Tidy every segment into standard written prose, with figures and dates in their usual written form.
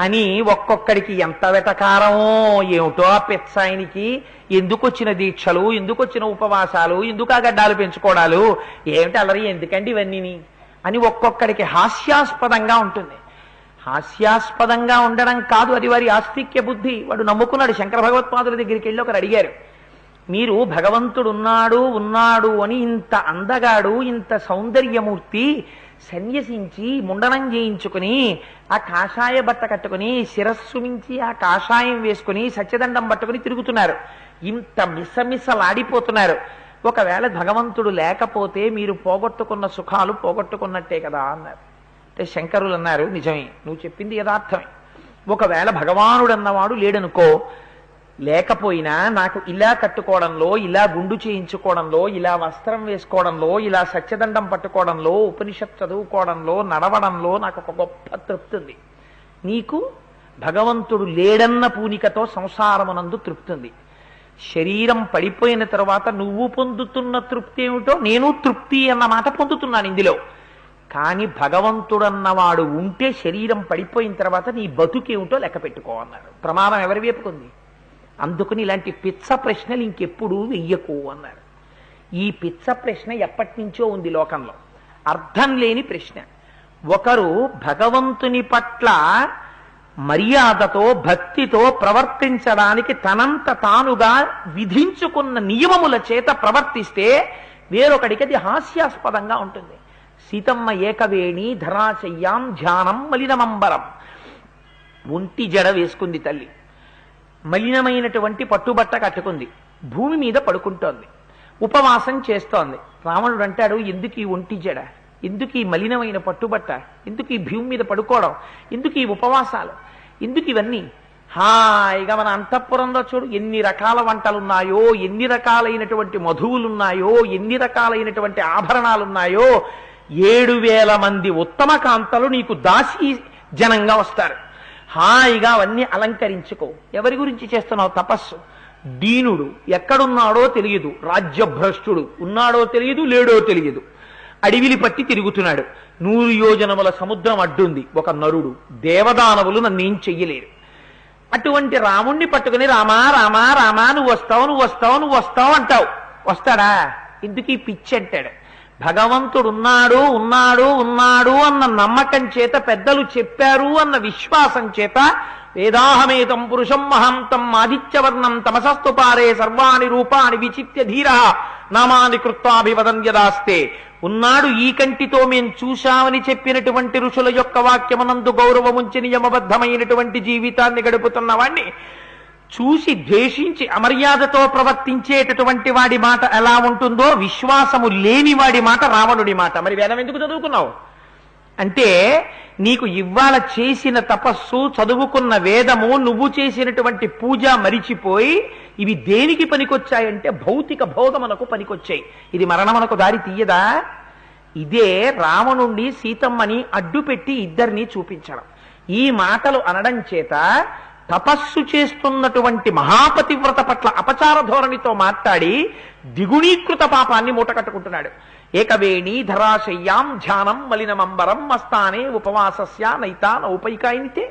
అని ఒక్కొక్కడికి ఎంత వెటకారమో ఏమిటో ఆ పిచ్చాయనికి. ఎందుకు వచ్చిన దీక్షలు, ఎందుకు వచ్చిన ఉపవాసాలు, ఎందుకు ఆ గడ్డాలు పెంచుకోవడాలు, ఏమిటి అలరి, ఎందుకండి ఇవన్నీ అని ఒక్కొక్కడికి హాస్యాస్పదంగా ఉంటుంది. హాస్యాస్పదంగా ఉండడం కాదు, అది వారి ఆస్తిక్య బుద్ధి. వాడు నమ్ముకున్నాడు. శంకర భగవత్పాదుల దగ్గరికి వెళ్ళి ఒకరు అడిగారు, మీరు భగవంతుడు ఉన్నాడు అని ఇంత అందగాడు, ఇంత సౌందర్యమూర్తి సన్యసించి ముండనం చేయించుకుని ఆ కాషాయ బట్ట కట్టుకుని శిరస్సు మించి ఆ కాషాయం వేసుకుని సత్యదండం పట్టుకుని తిరుగుతున్నారు, ఇంత మిసమిసలాడిపోతున్నారు. ఒకవేళ భగవంతుడు లేకపోతే మీరు పోగొట్టుకున్న సుఖాలు పోగొట్టుకున్నట్టే కదా అన్నారు. అంటే శంకరులు అన్నారు, నిజమే, నువ్వు చెప్పింది యథార్థమే. ఒకవేళ భగవానుడు అన్నవాడు లేడనుకో, లేకపోయినా నాకు ఇలా కట్టుకోవడంలో, ఇలా గుండు చేయించుకోవడంలో, ఇలా వస్త్రం వేసుకోవడంలో, ఇలా సత్యదండం పట్టుకోవడంలో, ఉపనిషత్ చదువుకోవడంలో, నడవడంలో నాకు ఒక గొప్ప తృప్తి ఉంది. నీకు భగవంతుడు లేడన్న పూనికతో సంసారమునందు తృప్తి ఉంది. శరీరం పడిపోయిన తర్వాత నువ్వు పొందుతున్న తృప్తి ఏమిటో నేను తృప్తి అన్న మాట పొందుతున్నాను ఇందులో. కానీ భగవంతుడన్నవాడు ఉంటే శరీరం పడిపోయిన తర్వాత నీ బతుకేమిటో లెక్క పెట్టుకో అన్నారు. ప్రమాదం ఎవరి వైపుకుంది? అందుకని ఇలాంటి పిచ్చ ప్రశ్నలు ఇంకెప్పుడు వెయ్యకు అన్నారు. ఈ పిచ్చ ప్రశ్న ఎప్పటి నుంచో ఉంది లోకంలో, అర్థం లేని ప్రశ్న. ఒకరు భగవంతుని పట్ల మర్యాదతో భక్తితో ప్రవర్తించడానికి తనంత తానుగా విధించుకున్న నియమముల చేత ప్రవర్తిస్తే వేరొకడికి అది హాస్యాస్పదంగా ఉంటుంది. సీతమ్మ ఏకవేణి ధరాశయ్యాం ధ్యానం మలినమంబరం. ఒంటి జడ వేసుకుంది తల్లి, మలినమైనటువంటి పట్టుబట్ట కట్టుకుంది, భూమి మీద పడుకుంటోంది, ఉపవాసం చేస్తోంది. రావణుడు అంటాడు, ఎందుకు ఈ ఒంటి జడ, ఎందుకు ఈ మలినమైన పట్టుబట్ట, ఎందుకు ఈ భూమి మీద పడుకోవడం, ఎందుకు ఈ ఉపవాసాలు, ఎందుకు ఇవన్నీ? హాయిగా మన అంతఃపురంలో చూడు ఎన్ని రకాల వంటలున్నాయో, ఎన్ని రకాలైనటువంటి మధువులున్నాయో, ఎన్ని రకాలైనటువంటి ఆభరణాలున్నాయో. 7,000 మంది ఉత్తమ కాంతలు నీకు దాసీ జనంగా వస్తారు. హాయిగా అవన్నీ అలంకరించుకో. ఎవరి గురించి చేస్తున్నావు తపస్సు? దీనుడు ఎక్కడున్నాడో తెలియదు, రాజ్యభ్రష్టుడు ఉన్నాడో తెలియదు, లేడో తెలియదు, అడవిలి పట్టి తిరుగుతున్నాడు. 100 యోజనముల సముద్రం అడ్డుంది ఒక నరుడు, దేవదానవులు నన్నేం చెయ్యలేరు. అటువంటి రాముణ్ణి పట్టుకుని రామా రామా రామా నువ్వు వస్తావు అంటావు. వస్తాడా? ఎందుకు ఈ పిచ్చి అంటాడు. భగవంతుడు ఉన్నాడు అన్న నమ్మకం చేత, పెద్దలు చెప్పారు అన్న విశ్వాసం చేత, వేదాహమేతం పురుషం మహాంతం ఆదిత్యవర్ణం తమసస్తు పారే సర్వాణి రూపాన్ని విచిత్య ధీర నామాని కృత్వాభివదన్యదాస్తే. ఉన్నాడు, ఈ కంటితో మేం చూశామని చెప్పినటువంటి ఋషుల యొక్క వాక్యమునందు గౌరవముంచి నియమబద్ధమైనటువంటి జీవితాన్ని గడుపుతున్న వాణ్ణి చూసి ద్వేషించి అమర్యాదతో ప్రవర్తించేటటువంటి వాడి మాట ఎలా ఉంటుందో, విశ్వాసము లేని వాడి మాట రావణుడి మాట. మరి వేదం ఎందుకు చదువుకున్నావు అంటే, నీకు ఇవాళ చేసిన తపస్సు, చదువుకున్న వేదము, నువ్వు చేసినటువంటి పూజ మరిచిపోయి ఇవి దేనికి పనికొచ్చాయంటే భౌతిక భోగమునకు పనికొచ్చాయి. ఇది మరణమునకు దారి తీయదా? ఇదే రావణుణ్ణి సీతమ్మని అడ్డుపెట్టి ఇద్దరిని చూపించడం. ఈ మాటలు అనడం చేత తపస్సు చేస్తున్నటువంటి మహాపతివ్రత పట్ల అపచార ధోరణితో మాట్లాడి ద్విగుణీకృత పాపాన్ని మూటకట్టుకుంటున్నాడు. ఏకవేణి ధరాశయ్యాం ధ్యానం మలినమంబరం మస్తానే ఉపవాసస్య నైతా నౌపైకాయినితే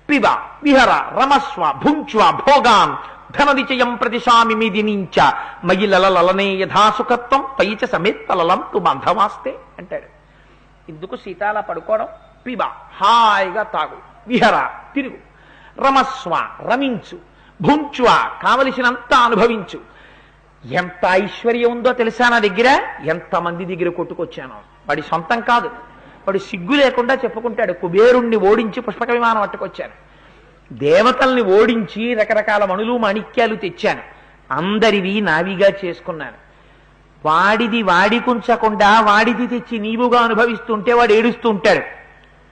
పిబ విహర రమస్వ భుంచ్వ భోగాన్ ధననిచయం ప్రతిశామి మిదినించ మయిలలలనే యథాసుఖత్వం తయిచ సమేత్తలలం తు బంధవాస్తే అంటాడు. ఇందుకు సీతాల పడుకోవడం, పిబ హాయిగా తాగు, విహర తిరుగు, రమస్వ రమించు, భుంచ్వ కావలసినంత అనుభవించు. ఎంత ఐశ్వర్యం ఉందో తెలుసా నా దగ్గర, ఎంతమంది దగ్గర కొట్టుకొచ్చాను. వాడి సొంతం కాదు, వాడు సిగ్గు లేకుండా చెప్పుకుంటాడు. కుబేరుణ్ణి ఓడించి పుష్పక విమానం పట్టుకొచ్చాను, దేవతల్ని ఓడించి రకరకాల మణులు మాణిక్యాలు తెచ్చాను, అందరివి నావిగా చేసుకున్నాను. వాడిది వాడికుంచకుండా వాడిది తెచ్చి నీవుగా అనుభవిస్తుంటే వాడు ఏడుస్తూ ఉంటాడు.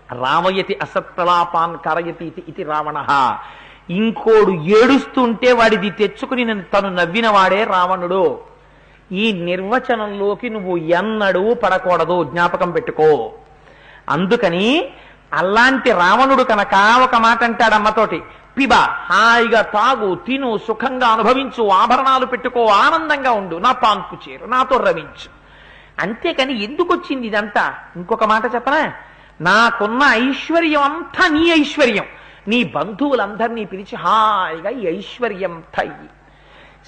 రామయతి అసత్ప్రలాపాన్ కరయతి ఇది రావణ. ఇంకోడు ఏడుస్తుంటే వాడిది తెచ్చుకుని తను నవ్విన వాడే రావణుడు. ఈ నిర్వచనంలోకి నువ్వు ఎన్నడూ పడకూడదు, జ్ఞాపకం పెట్టుకో. అందుకని అలాంటి రావణుడు కనుక ఒక మాట అంటాడు అమ్మతోటి, పిబ హాయిగా తాగు, తిను, సుఖంగా అనుభవించు, ఆభరణాలు పెట్టుకో, ఆనందంగా ఉండు, నా పాన్పు చేరు, నాతో రమించు. అంతేకాని ఎందుకు వచ్చింది ఇదంతా? ఇంకొక మాట చెప్పనా, నాకున్న ఐశ్వర్యం అంతా నీ ఐశ్వర్యం, నీ బంధువులందరినీ పిలిచి హాయిగా ఈ ఐశ్వర్యం తయ్యి.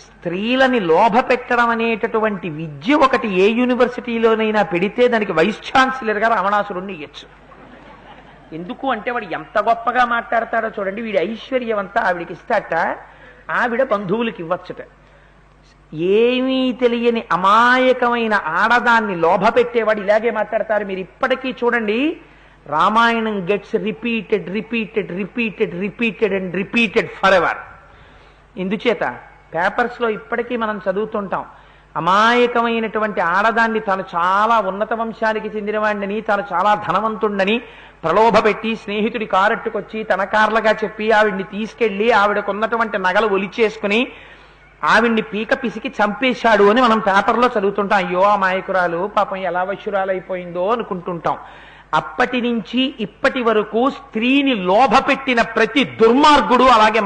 స్త్రీలని లోభ పెట్టడం అనేటటువంటి విద్య ఒకటి ఏ యూనివర్సిటీలోనైనా పెడితే దానికి వైస్ ఛాన్సలర్గా రావణాసురుణ్ణి ఇయ్యొచ్చు. ఎందుకు అంటే వాడు ఎంత గొప్పగా మాట్లాడతాడో చూడండి. వీడి ఐశ్వర్యం అంతా ఆవిడికి ఇస్తాట, ఆవిడ బంధువులకి ఇవ్వచ్చుట. ఏమీ తెలియని అమాయకమైన ఆడదాన్ని లోభ పెట్టేవాడు ఇలాగే మాట్లాడతారు. మీరు ఇప్పటికీ చూడండి, Ramayanam gets repeated repeated repeated repeated and repeated for ever. ఎందుచేత పేపర్స్లో ఇప్పటికీ మనం చదువుతుంటాం, అమాయకమైనటువంటి ఆడదాన్ని తాను చాలా ఉన్నత వంశానికి చెందినవాడిని, తాను చాలా ధనవంతుడని ప్రలోభ పెట్టి స్నేహితుడి కారట్టుకొచ్చి తన కార్లుగా చెప్పి ఆవిడ్ని తీసుకెళ్లి ఆవిడకున్నటువంటి నగలు ఒలిచేసుకుని ఆవిడ్ని పీక పిసికి చంపేశాడు అని మనం పేపర్లో చదువుతుంటాం. అయ్యో అమాయకురాలు పాపం ఎలా వశురాలైపోయిందో అనుకుంటుంటాం. అప్పటి నుంచి ఇప్పటి వరకు స్త్రీని లోభ పెట్టిన ప్రతి దుర్మార్గుడు అలాగే